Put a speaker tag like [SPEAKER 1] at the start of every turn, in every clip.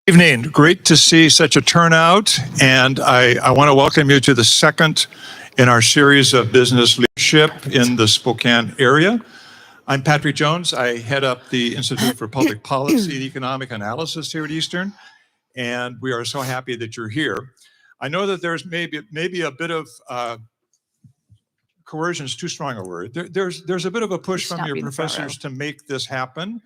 [SPEAKER 1] Evening. Great to see such a turnout, and I want to welcome you to the second in our series of business leadership in the Spokane area. I'm Patrick Jones. I head up the Institute for Public Policy and Economic Analysis here at Eastern, and we are so happy that you're here. I know that there's maybe a bit of coercion is too strong a word. There's a bit of a push from your professors to make this happen.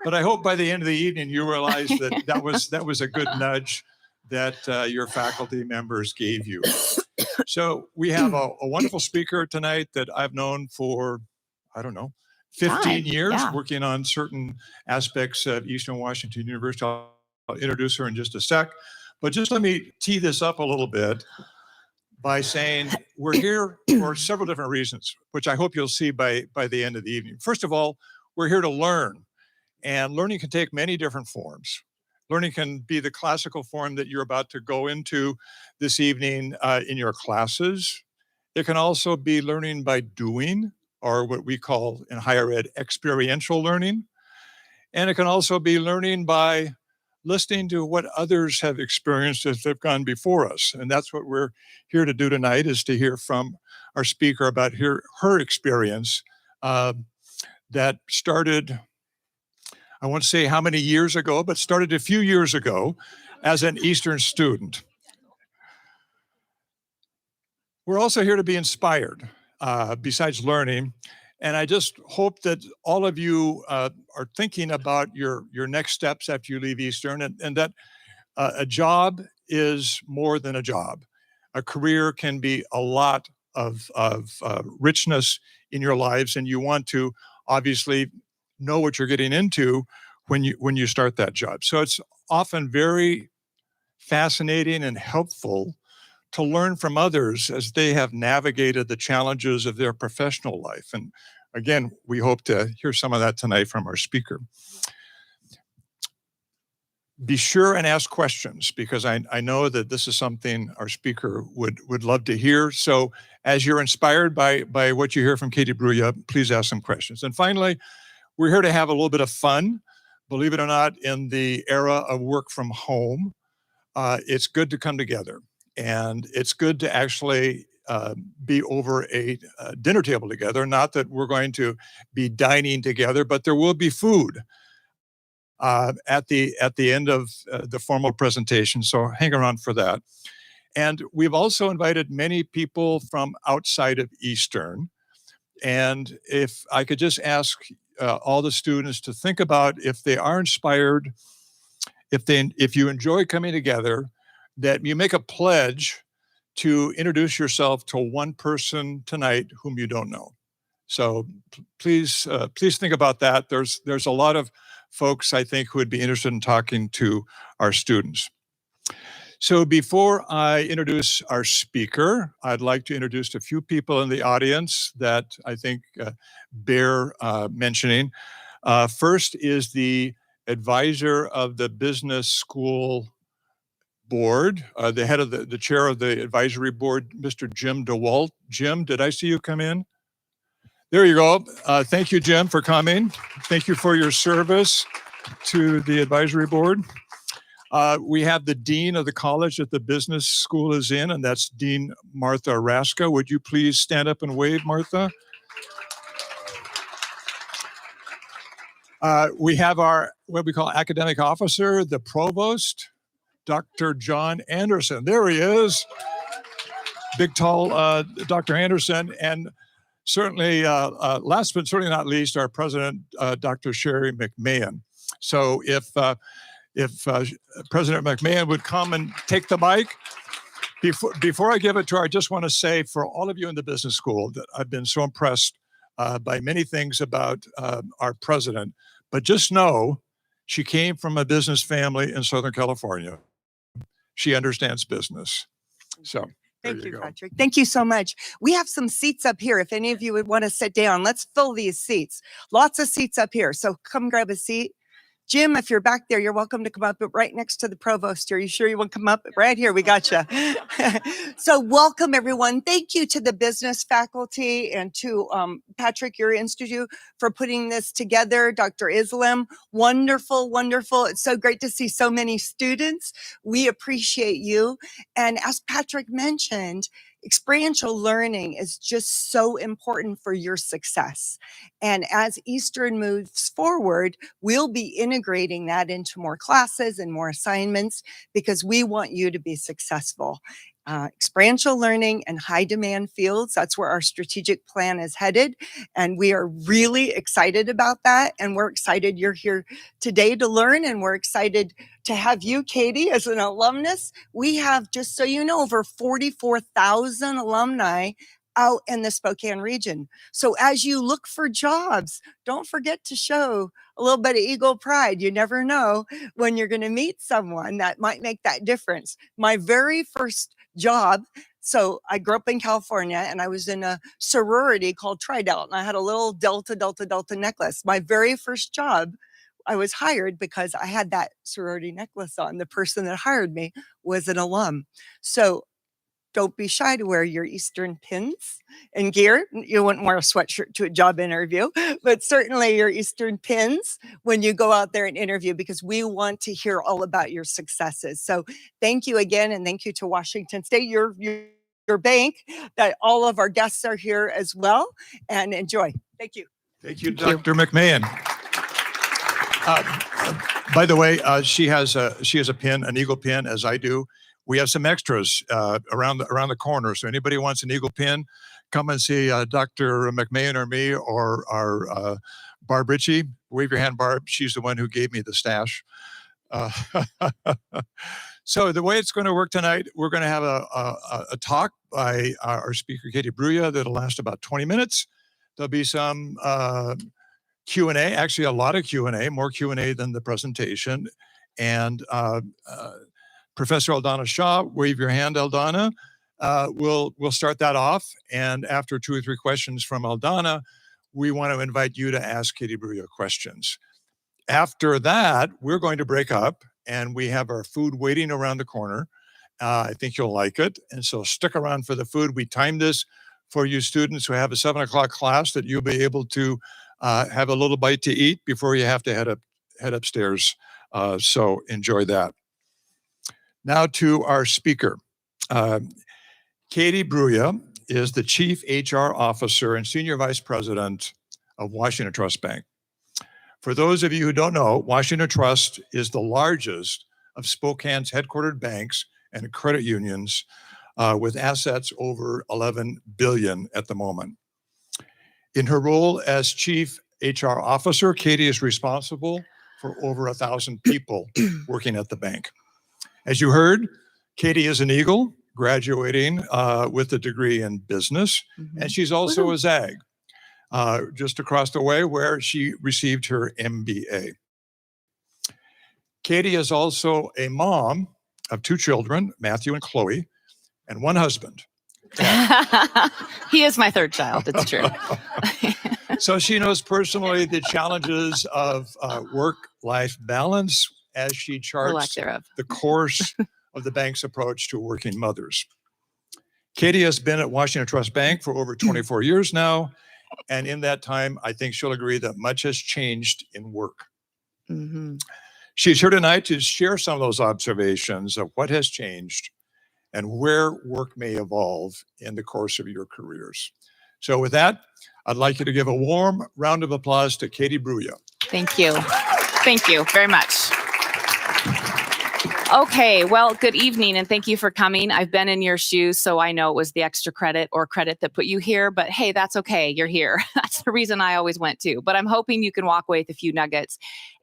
[SPEAKER 1] But I hope by the end of the evening you realize that that was a good nudge that your faculty members gave you. So we have a wonderful speaker tonight that I've known for, I don't know, 15 years, working on certain aspects of Eastern Washington University. I'll introduce her in just a sec. But just let me tee this up a little bit by saying we're here for several different reasons, which I hope you'll see by the end of the evening. First of all, we're here to learn. And learning can take many different forms. Learning can be the classical form that you're about to go into this evening in your classes. It can also be learning by doing, or what we call in higher ed, experiential learning. And it can also be learning by listening to what others have experienced as they've gone before us. And that's what we're here to do tonight, is to hear from our speaker about her experience that started, I won't say how many years ago, but started a few years ago as an Eastern student. We're also here to be inspired, besides learning. And I just hope that all of you are thinking about your next steps after you leave Eastern, and that a job is more than a job. A career can be a lot of richness in your lives, and you want to obviously know what you're getting into when you start that job. So it's often very fascinating and helpful to learn from others as they have navigated the challenges of their professional life. And again, we hope to hear some of that tonight from our speaker. Be sure and ask questions, because I know that this is something our speaker would love to hear. So as you're inspired by what you hear from Katy Bruya, please ask some questions. And finally, we're here to have a little bit of fun. Believe it or not, in the era of work from home, it's good to come together. And it's good to actually be over a dinner table together. Not that we're going to be dining together, but there will be food at the end of the formal presentation. So hang around for that. And we've also invited many people from outside of Eastern. And if I could just ask all the students to think about, if they are inspired, if you enjoy coming together, that you make a pledge to introduce yourself to one person tonight whom you don't know. So please think about that. There's a lot of folks, I think, who would be interested in talking to our students. So before I introduce our speaker, I'd like to introduce a few people in the audience that I think bear mentioning. First is the advisor of the business school board, the head of the chair of the advisory board, Mr. Jim DeWalt. Jim, did I see you come in? There you go. Thank you, Jim, for coming. Thank you for your service to the advisory board. We have the dean of the college that the business school is in, and that's Dean Martha Raska. Would you please stand up and wave, Martha? We have our, what we call academic officer, the provost, Dr. John Anderson. There he is. Big, tall Dr. Anderson. And certainly, last but certainly not least, our president, Dr. Sherry McMahon. So if President McMahon would come and take the mic. Before I give it to her, I just want to say, for all of you in the business school, that I've been so impressed by many things about our president. But just know, she came from a business family in Southern California. She understands business. So
[SPEAKER 2] thank you, Patrick. Thank you so much. We have some seats up here. If any of you would want to sit down, let's fill these seats. Lots of seats up here. So come grab a seat. Jim, if you're back there, you're welcome to come up, but right next to the provost. Are you sure you want to come up? Right here, we got you. So welcome, everyone. Thank you to the business faculty and to Patrick, your institute, for putting this together. Dr. Islam, wonderful, wonderful. It's so great to see so many students. We appreciate you. And as Patrick mentioned, experiential learning is just so important for your success. And as Eastern moves forward, we'll be integrating that into more classes and more assignments because we want you to be successful. Experiential learning and high demand fields, that's where our strategic plan is headed. And we are really excited about that. And we're excited you're here today to learn. And we're excited to have you, Katy, as an alumnus. We have, just so you know, over 44,000 alumni out in the Spokane region. So as you look for jobs, don't forget to show a little bit of Eagle pride. You never know when you're going to meet someone that might make that difference. My very first job, so I grew up in California and I was in a sorority called Tri-Delt, and I had a little Delta necklace. My very first job, I was hired because I had that sorority necklace on. The person that hired me was an alum. So don't be shy to wear your Eastern pins and gear. You wouldn't wear a sweatshirt to a job interview, but certainly your Eastern pins when you go out there and interview, because we want to hear all about your successes. So thank you again, and thank you to Washington State, your bank, that all of our guests are here as well, and enjoy. Thank you.
[SPEAKER 1] Thank you, Dr. McMahon. By the way, she has a pin, an Eagle pin, as I do. We have some extras around the corner. So anybody wants an Eagle pin, come and see Dr. McMahon or me or our Barb Ritchie. Wave your hand, Barb. She's the one who gave me the stash. So the way it's going to work tonight, we're going to have a talk by our speaker, Katy Bruya, that'll last about 20 minutes. There'll be some Q&A, actually a lot of Q&A, more Q&A than the presentation. And Professor Aldana Shah, wave your hand, Aldana. We'll start that off. And after 2 or 3 questions from Aldana, we want to invite you to ask Katy Bruya questions. After that, we're going to break up and we have our food waiting around the corner. I think you'll like it. And so stick around for the food. We timed this for you students who have a 7 o'clock class that you'll be able to have a little bite to eat before you have to head upstairs. So enjoy that. Now to our speaker. Katy Bruya is the Chief HR Officer and Senior Vice President of Washington Trust Bank. For those of you who don't know, Washington Trust is the largest of Spokane's headquartered banks and credit unions with assets over $11 billion at the moment. In her role as Chief HR Officer, Katy is responsible for over 1,000 people working at the bank. As you heard, Katy is an Eagle, graduating with a degree in business, and she's also a ZAG, just across the way where she received her MBA. Katy is also a mom of 2 children, Matthew and Chloe, and 1 husband.
[SPEAKER 3] He is my 3rd child, it's true.
[SPEAKER 1] So she knows personally the challenges of work-life balance as she charts the course of the bank's approach to working mothers. Katy has been at Washington Trust Bank for over 24 years now, and in that time, I think she'll agree that much has changed in work. She's here tonight to share some of those observations of what has changed and where work may evolve in the course of your careers. So with that, I'd like you to give a warm round of applause to Katy Bruya.
[SPEAKER 3] Thank you. Thank you very much. Okay, well, good evening, and thank you for coming. I've been in your shoes, so I know it was the extra credit or credit that put you here, but hey, that's okay. You're here. That's the reason I always went to. But I'm hoping you can walk away with a few nuggets.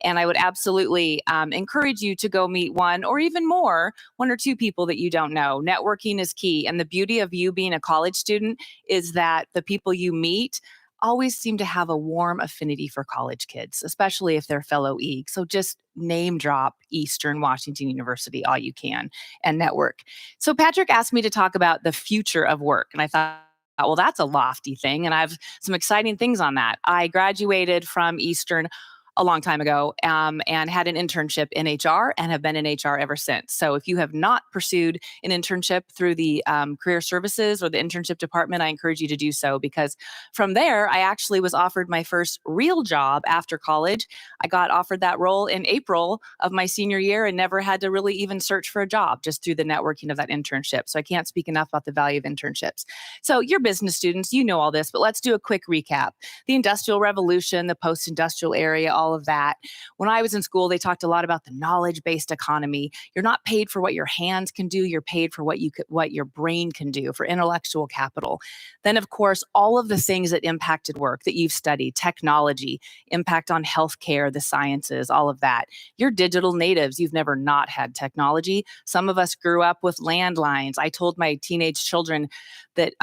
[SPEAKER 3] And I would absolutely encourage you to go meet 1 or even more, 1 or 2 people that you don't know. Networking is key. And the beauty of you being a college student is that the people you meet always seem to have a warm affinity for college kids, especially if they're fellow EAG. So just name drop Eastern Washington University all you can and network. So Patrick asked me to talk about the future of work. And I thought, well, that's a lofty thing. And I have some exciting things on that. I graduated from Eastern a long time ago, and had an internship in HR and have been in HR ever since. So if you have not pursued an internship through the career services or the internship department, I encourage you to do so, because from there, I actually was offered my first real job after college. I got offered that role in April of my senior year and never had to really even search for a job, just through the networking of that internship. So I can't speak enough about the value of internships. So you're business students, you know all this, but let's do a quick recap. The Industrial Revolution, the post-industrial area, all of that. When I was in school, they talked a lot about the knowledge-based economy. You're not paid for what your hands can do, you're paid for what your brain can do, for intellectual capital. Then, of course, all of the things that impacted work that you've studied, technology, impact on healthcare, the sciences, all of that. You're digital natives. You've never not had technology. Some of us grew up with landlines. I told my teenage children that,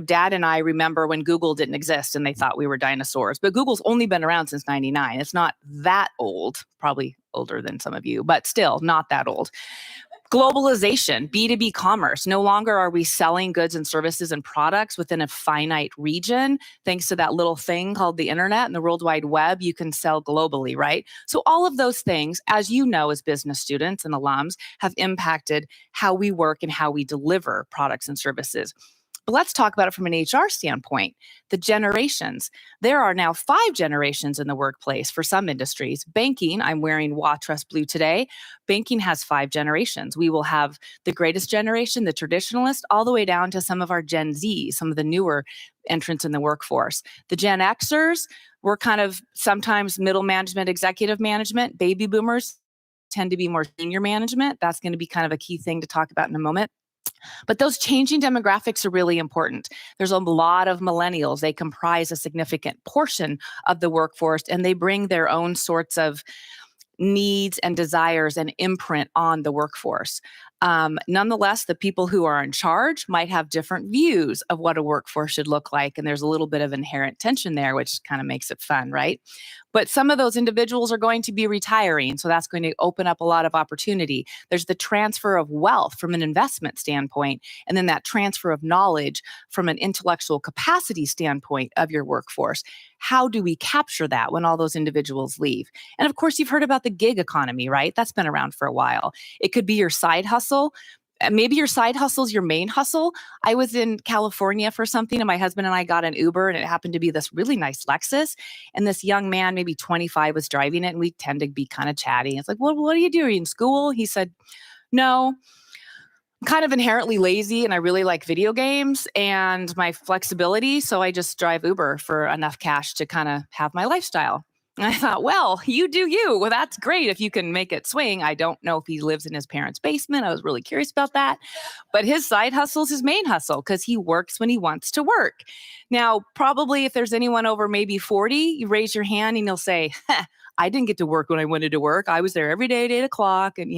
[SPEAKER 3] Dad and I remember when Google didn't exist and they thought we were dinosaurs. But Google's only been around since 99. It's not that old, probably older than some of you, but still not that old. Globalization, B2B commerce. No longer are we selling goods and services and products within a finite region. Thanks to that little thing called the internet and the World Wide Web, you can sell globally, right? So all of those things, as you know, as business students and alums, have impacted how we work and how we deliver products and services. But let's talk about it from an HR standpoint. The generations. There are now 5 generations in the workplace for some industries. Banking, I'm wearing Trust Blue today. Banking has 5 generations. We will have the greatest generation, the traditionalist, all the way down to some of our Gen Z, some of the newer entrants in the workforce. The Gen Xers, we're kind of sometimes middle management, executive management. Baby boomers tend to be more senior management. That's going to be kind of a key thing to talk about in a moment. But those changing demographics are really important. There's a lot of millennials. They comprise a significant portion of the workforce, and they bring their own sorts of needs and desires and imprint on the workforce. Nonetheless, the people who are in charge might have different views of what a workforce should look like. And there's a little bit of inherent tension there, which kind of makes it fun, right? But some of those individuals are going to be retiring. So that's going to open up a lot of opportunity. There's the transfer of wealth from an investment standpoint, and then that transfer of knowledge from an intellectual capacity standpoint of your workforce. How do we capture that when all those individuals leave? And of course, you've heard about the gig economy, right? That's been around for a while. It could be your side hustle. Maybe your side hustle is your main hustle. I was in California for something, and my husband and I got an Uber, and it happened to be this really nice Lexus. And this young man, maybe 25, was driving it, and we tend to be kind of chatty. It's like, well, what are you doing in school? He said, no, I'm kind of inherently lazy, and I really like video games and my flexibility. So I just drive Uber for enough cash to kind of have my lifestyle. And I thought, well, you do you. Well, that's great if you can make it swing. I don't know if he lives in his parents' basement. I was really curious about that. But his side hustle is his main hustle because he works when he wants to work. Now, probably if there's anyone over maybe 40, you raise your hand and you'll say, I didn't get to work when I wanted to work. I was there every day at 8 o'clock. And,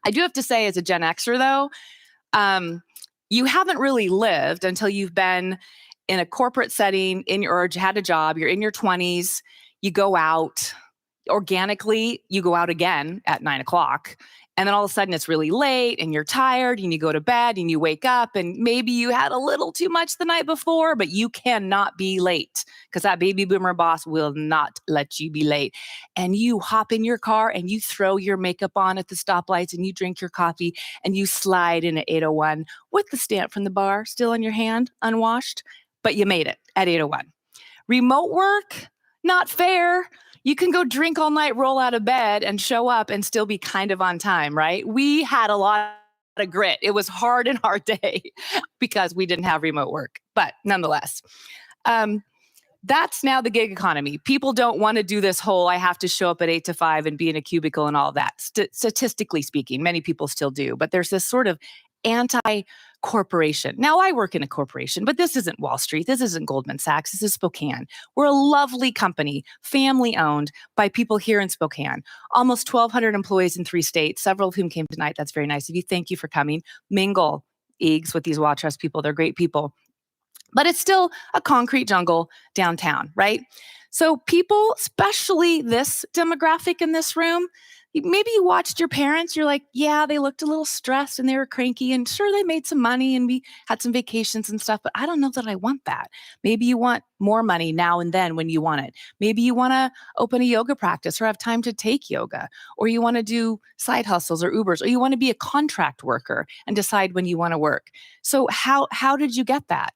[SPEAKER 3] I do have to say, as a Gen Xer, though, you haven't really lived until you've been in a corporate setting or had a job. You're in your 20s. You go out organically, you go out again at 9 o'clock. And then all of a sudden it's really late and you're tired and you go to bed and you wake up and maybe you had a little too much the night before, but you cannot be late because that baby boomer boss will not let you be late. And you hop in your car and you throw your makeup on at the stoplights and you drink your coffee and you slide in at 8:01 with the stamp from the bar still in your hand, unwashed, but you made it at 8:01. Remote work, not fair. You can go drink all night, roll out of bed, and show up and still be kind of on time, right? We had a lot of grit. It was hard and hard day because we didn't have remote work. But nonetheless, that's now the gig economy. People don't want to do this whole, I have to show up at 8 to 5 and be in a cubicle and all that. Statistically speaking, many people still do. But there's this sort of anti-corporation. Now, I work in a corporation, but this isn't Wall Street. This isn't Goldman Sachs. This is Spokane. We're a lovely company, family-owned by people here in Spokane. Almost 1,200 employees in 3 states, several of whom came tonight. That's very nice of you. Thank you for coming. Mingle, Eags, with these Trust people. They're great people. But it's still a concrete jungle downtown, right? So people, especially this demographic in this room, maybe you watched your parents, you're like, yeah, they looked a little stressed and they were cranky, and sure, they made some money and we had some vacations and stuff, but I don't know that I want that. Maybe you want more money now and then when you want it. Maybe you want to open a yoga practice or have time to take yoga, or you want to do side hustles or Ubers, or you want to be a contract worker and decide when you want to work. So how did you get that?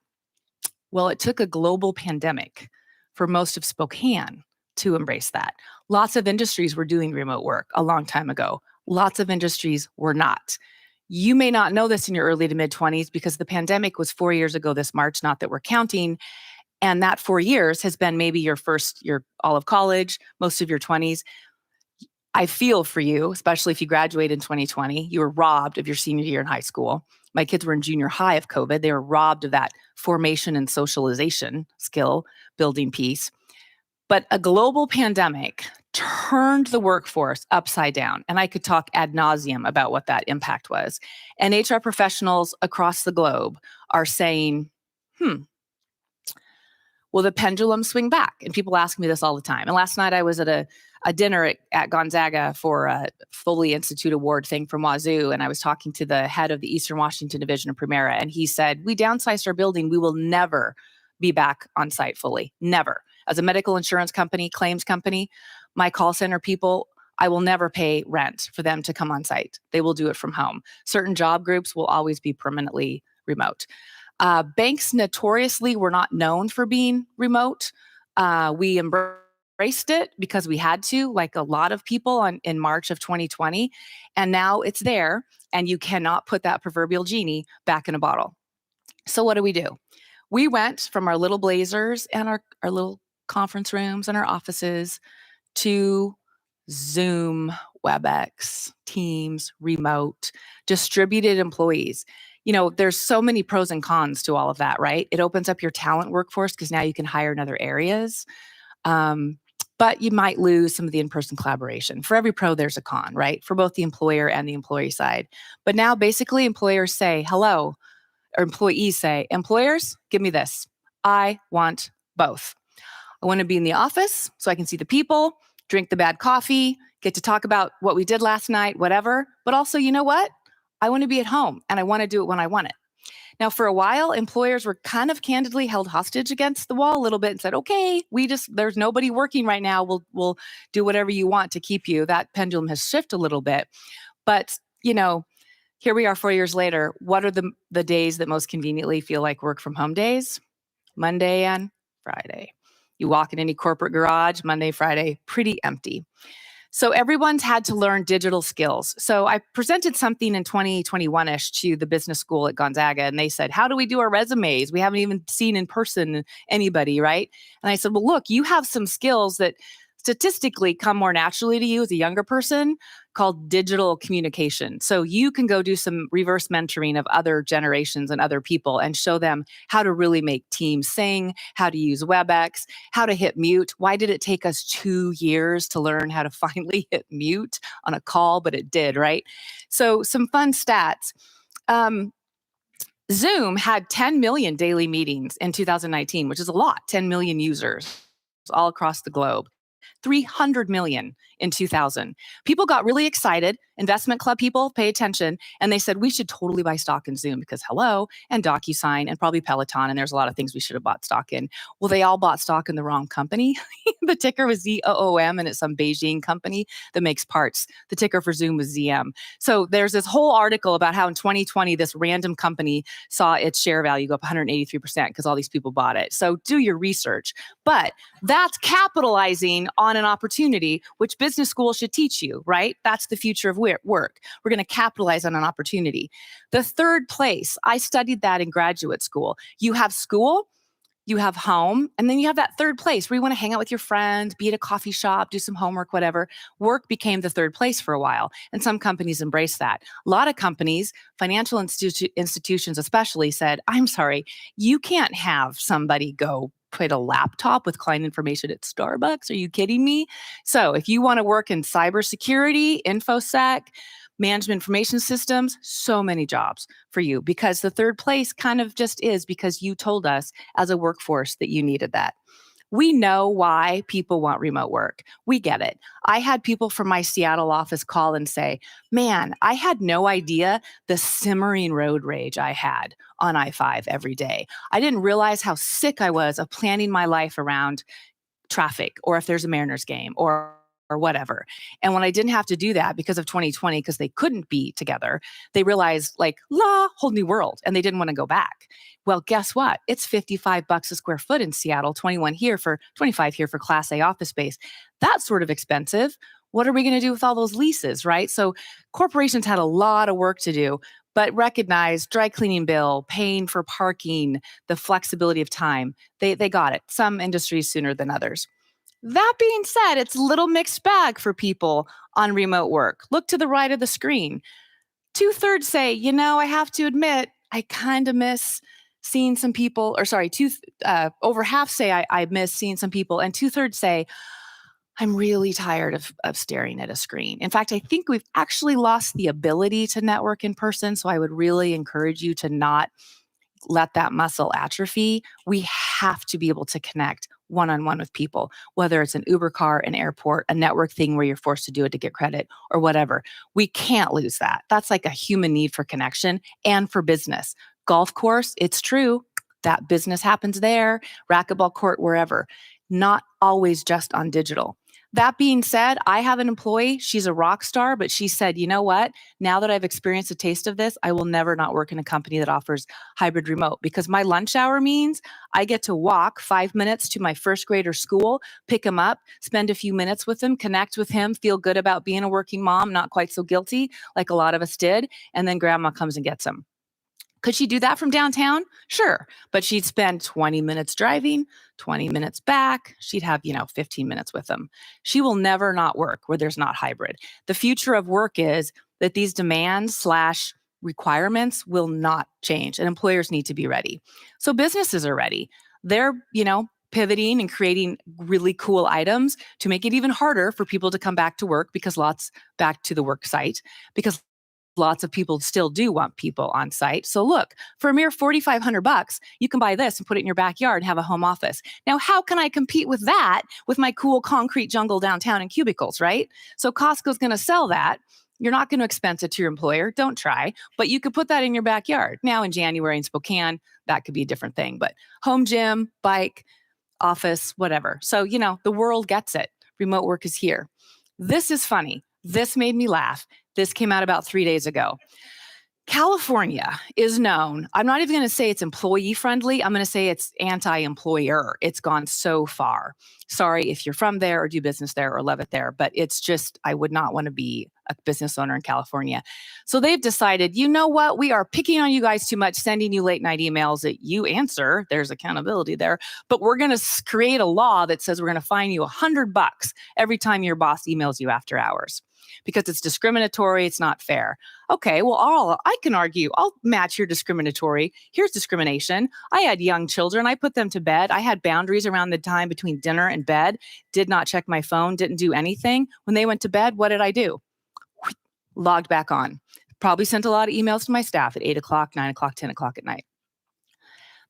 [SPEAKER 3] Well, it took a global pandemic for most of Spokane to embrace that. Lots of industries were doing remote work a long time ago. Lots of industries were not. You may not know this in your early to mid 20s because the pandemic was 4 years ago this March, not that we're counting. And that 4 years has been maybe your first year, all of college, most of your 20s. I feel for you, especially if you graduate in 2020. You were robbed of your senior year in high school. My kids were in junior high of COVID. They were robbed of that formation and socialization skill building piece. But a global pandemic turned the workforce upside down. And I could talk ad nauseum about what that impact was. And HR professionals across the globe are saying, will the pendulum swing back? And people ask me this all the time. And last night I was at a dinner at Gonzaga for a Foley Institute Award thing from Wazoo. And I was talking to the head of the Eastern Washington Division of Primera. And he said, we downsized our building. We will never be back on site fully. Never. As a medical insurance company, claims company, my call center people, I will never pay rent for them to come on site. They will do it from home. Certain job groups will always be permanently remote. Banks notoriously were not known for being remote. We embraced it because we had to, like a lot of people in March of 2020. And now it's there, and you cannot put that proverbial genie back in a bottle. So what do? We went from our little blazers and our little conference rooms and our offices to Zoom, WebEx, Teams, remote, distributed employees. You know, there's so many pros and cons to all of that, right? It opens up your talent workforce because now you can hire in other areas. But you might lose some of the in-person collaboration. For every pro, there's a con, right? For both the employer and the employee side. But now basically employers say, hello, or employees say, employers, give me this. I want both. I want to be in the office so I can see the people, drink the bad coffee, get to talk about what we did last night, whatever. But also, you know what? I want to be at home and I want to do it when I want it. Now, for a while, employers were kind of candidly held hostage against the wall a little bit and said, okay, there's nobody working right now. We'll do whatever you want to keep you. That pendulum has shifted a little bit. But, you know, here we are 4 years later. What are the days that most conveniently feel like work from home days? Monday and Friday. You walk in any corporate garage, Monday, Friday, pretty empty. So everyone's had to learn digital skills. So I presented something in 2021-ish to the business school at Gonzaga, and they said, how do we do our resumes? We haven't even seen in person anybody, right? And I said, well, look, you have some skills that statistically come more naturally to you as a younger person called digital communication. So you can go do some reverse mentoring of other generations and other people and show them how to really make Teams sing, how to use WebEx, how to hit mute. Why did it take us 2 years to learn how to finally hit mute on a call? But it did, right? So some fun stats. Zoom had 10 million daily meetings in 2019, which is a lot, 10 million users all across the globe. 300 million in 2000. People got really excited. Investment club people, pay attention. And they said, we should totally buy stock in Zoom because hello, and DocuSign and probably Peloton. And there's a lot of things we should have bought stock in. Well, they all bought stock in the wrong company. The ticker was ZOOM, and it's some Beijing company that makes parts. The ticker for Zoom was ZM. So there's this whole article about how in 2020, this random company saw its share value go up 183% because all these people bought it. So do your research. But that's capitalizing on an opportunity, which business school should teach you, right? That's the future of work. We're going to capitalize on an opportunity. The third place, I studied that in graduate school. You have school, you have home, and then you have that third place where you want to hang out with your friends, be at a coffee shop, do some homework, whatever. Work became the third place for a while, and some companies embraced that. A lot of companies, financial institutions especially, said, I'm sorry, you can't have somebody go put a laptop with client information at Starbucks. Are you kidding me? So if you want to work in cybersecurity, InfoSec, management information systems, so many jobs for you because the third place kind of just is because you told us as a workforce that you needed that. We know why people want remote work. We get it. I had people from my Seattle office call and say, man, I had no idea the simmering road rage I had on I-5 every day. I didn't realize how sick I was of planning my life around traffic or if there's a Mariners game or whatever. And when I didn't have to do that because of 2020, because they couldn't be together, they realized like, whole new world. And they didn't want to go back. Well, guess what? It's $55 a square foot in Seattle, 25 here for Class A office space. That's sort of expensive. What are we going to do with all those leases, right? So corporations had a lot of work to do, but recognize dry cleaning bill, paying for parking, the flexibility of time. They got it. Some industries sooner than others. That being said, it's a little mixed bag for people on remote work. Look to the right of the screen. 2/3 say, I have to admit, I kind of miss seeing some people, over half say I miss seeing some people, and 2/3 say, I'm really tired of staring at a screen. In fact, I think we've actually lost the ability to network in person. So I would really encourage you to not let that muscle atrophy. We have to be able to connect one-on-one with people, whether it's an Uber car, an airport, a network thing where you're forced to do it to get credit or whatever. We can't lose that. That's like a human need for connection and for business. Golf course, it's true. That business happens there, racquetball court, wherever. Not always just on digital. That being said, I have an employee, she's a rock star, but she said, you know what? Now that I've experienced a taste of this, I will never not work in a company that offers hybrid remote because my lunch hour means I get to walk 5 minutes to my first grader school, pick him up, spend a few minutes with him, connect with him, feel good about being a working mom, not quite so guilty like a lot of us did, and then grandma comes and gets him. Could she do that from downtown? Sure. But she'd spend 20 minutes driving, 20 minutes back. She'd have, 15 minutes with them. She will never not work where there's not hybrid. The future of work is that these demands / requirements will not change and employers need to be ready. So businesses are ready. They're, pivoting and creating really cool items to make it even harder for people to come back to work back to the work site because lots of people still do want people on site. So look, for a mere $4,500, you can buy this and put it in your backyard and have a home office. Now, how can I compete with that with my cool concrete jungle downtown and cubicles, right? So Costco's going to sell that. You're not going to expense it to your employer. Don't try, but you could put that in your backyard. Now in January in Spokane, that could be a different thing, but home gym, bike, office, whatever. So, the world gets it. Remote work is here. This is funny. This made me laugh. This came out about 3 days ago. California is known, I'm not even going to say it's employee friendly. I'm going to say it's anti-employer. It's gone so far. Sorry if you're from there or do business there or love it there, but it's just, I would not want to be a business owner in California. So they've decided, you know what? We are picking on you guys too much, sending you late night emails that you answer. There's accountability there, but we're going to create a law that says we're going to fine you $100 every time your boss emails you after hours. Because it's discriminatory, it's not fair. Okay, well, I can argue, I'll match your discriminatory. Here's discrimination. I had young children, I put them to bed. I had boundaries around the time between dinner and bed, did not check my phone, didn't do anything. When they went to bed, what did I do? Logged back on. Probably sent a lot of emails to my staff at 8 o'clock, 9 o'clock, 10 o'clock at night.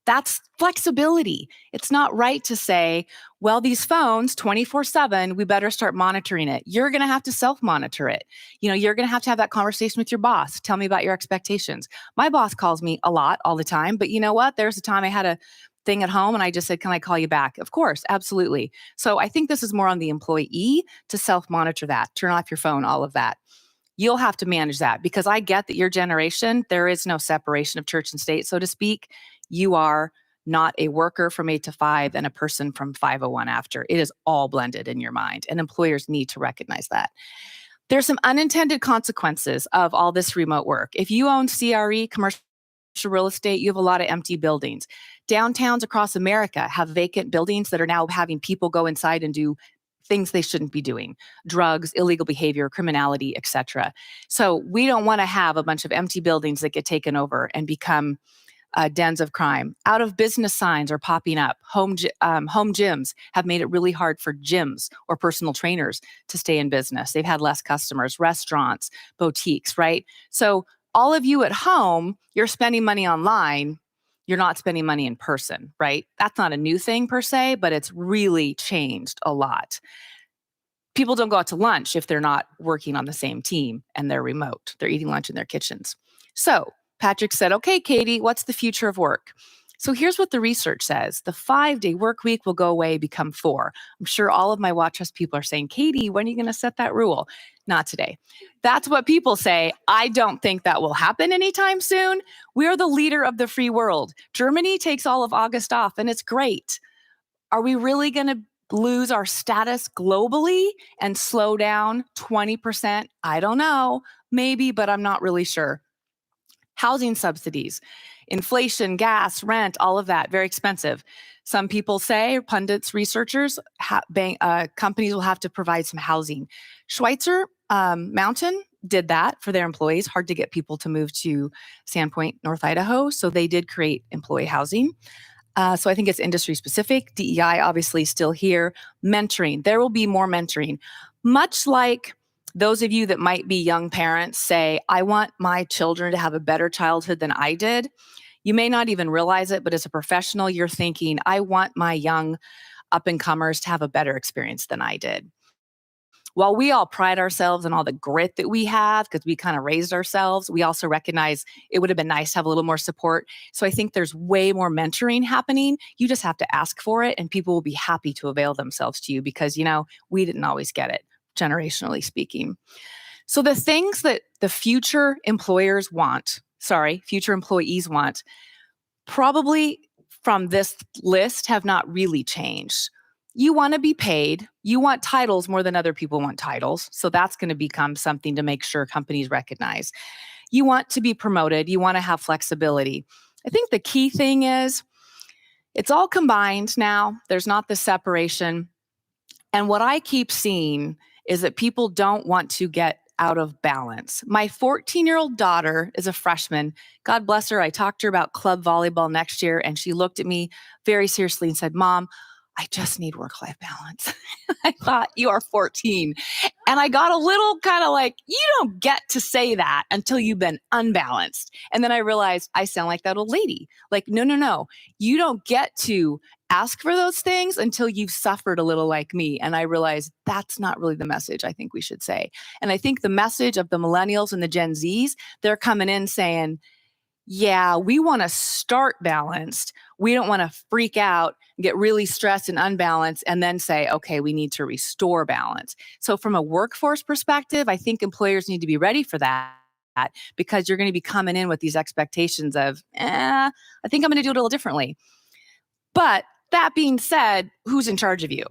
[SPEAKER 3] That's flexibility. It's not right to say, well, these phones 24/7, we better start monitoring it. You're going to have to self-monitor it. You're going to have that conversation with your boss. Tell me about your expectations. My boss calls me a lot all the time, but you know what? There's a time I had a thing at home and I just said, can I call you back? Of course, absolutely. So I think this is more on the employee to self-monitor that, turn off your phone, all of that. You'll have to manage that because I get that your generation, there is no separation of church and state, so to speak. You are not a worker from 8 to 5 and a person from 5:01 after. It is all blended in your mind, and employers need to recognize that. There's some unintended consequences of all this remote work. If you own CRE, commercial real estate, you have a lot of empty buildings. Downtowns across America have vacant buildings that are now having people go inside and do things they shouldn't be doing, drugs, illegal behavior, criminality, etc. So we don't want to have a bunch of empty buildings that get taken over and become dens of crime. Out of business signs are popping up. Home gyms have made it really hard for gyms or personal trainers to stay in business. They've had less customers, restaurants, boutiques, right? So all of you at home, you're spending money online. you're not spending money in person, right? That's not a new thing per se, but it's really changed a lot. People don't go out to lunch if they're not working on the same team and they're remote. They're eating lunch in their kitchens. So Patrick said, okay, Katy, what's the future of work? So here's what the research says. The 5-day work week will go away, become 4. I'm sure all of my Watch Us people are saying, Katy, when are you going to set that rule? Not today. That's what people say. I don't think that will happen anytime soon. We're the leader of the free world. Germany takes all of August off, and it's great. Are we really going to lose our status globally and slow down 20%? I don't know. Maybe, but I'm not really sure. Housing subsidies, inflation, gas, rent, all of that, very expensive. Some people say, pundits, researchers, companies will have to provide some housing. Schweitzer Mountain did that for their employees. Hard to get people to move to Sandpoint, North Idaho. So they did create employee housing. So I think it's industry specific. DEI obviously still here. Mentoring. There will be more mentoring. Much like those of you that might be young parents say, I want my children to have a better childhood than I did. You may not even realize it, but as a professional, you're thinking, I want my young up-and-comers to have a better experience than I did. While we all pride ourselves in all the grit that we have because we kind of raised ourselves, we also recognize it would have been nice to have a little more support. So I think there's way more mentoring happening. You just have to ask for it and people will be happy to avail themselves to you because, we didn't always get it, generationally speaking. So the things that the future employees want, probably from this list have not really changed. You want to be paid. You want titles more than other people want titles. So that's going to become something to make sure companies recognize. You want to be promoted. You want to have flexibility. I think the key thing is it's all combined now. There's not the separation. And what I keep seeing is that people don't want to get out of balance. My 14-year-old daughter is a freshman. God bless her. I talked to her about club volleyball next year, and she looked at me very seriously and said, Mom, I just need work-life balance. I thought, you are 14. And I got a little kind of like, you don't get to say that until you've been unbalanced. And then I realized I sound like that old lady. Like, no. You don't get to ask for those things until you've suffered a little like me. And I realized that's not really the message I think we should say. And I think the message of the millennials and the Gen Zs, they're coming in saying, yeah, we want to start balanced. We don't want to freak out, get really stressed and unbalanced, and then say, okay, we need to restore balance. So from a workforce perspective, I think employers need to be ready for that because you're going to be coming in with these expectations of, I think I'm going to do it a little differently. But that being said, who's in charge of you?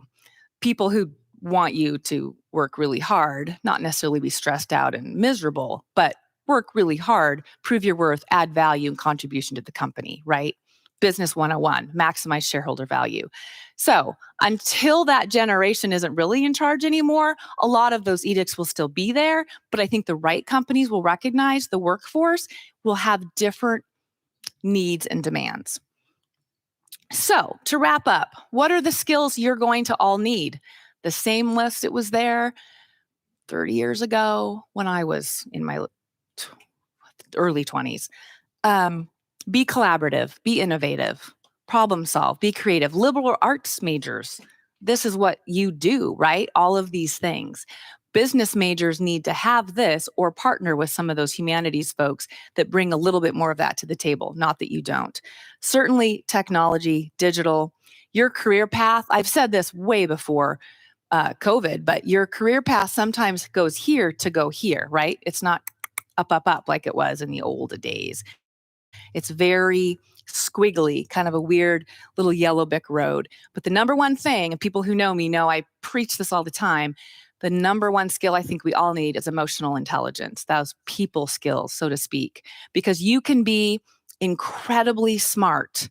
[SPEAKER 3] People who want you to work really hard, not necessarily be stressed out and miserable, but work really hard, prove your worth, add value and contribution to the company, right? Business 101, maximize shareholder value. So until that generation isn't really in charge anymore, a lot of those edicts will still be there. But I think the right companies will recognize the workforce will have different needs and demands. So to wrap up, what are the skills you're going to all need? The same list it was there 30 years ago when I was in my early 20s. Be collaborative, be innovative, problem solve, be creative, liberal arts majors. This is what you do, right? All of these things. Business majors need to have this or partner with some of those humanities folks that bring a little bit more of that to the table. Not that you don't. Certainly technology, digital, your career path. I've said this way before COVID, but your career path sometimes goes here to go here, right? It's not up like it was in the old days. It's very squiggly, kind of a weird little yellow brick road. But the number one thing, and people who know me know I preach this all the time, the number one skill I think we all need is emotional intelligence, those people skills, so to speak, because you can be incredibly smart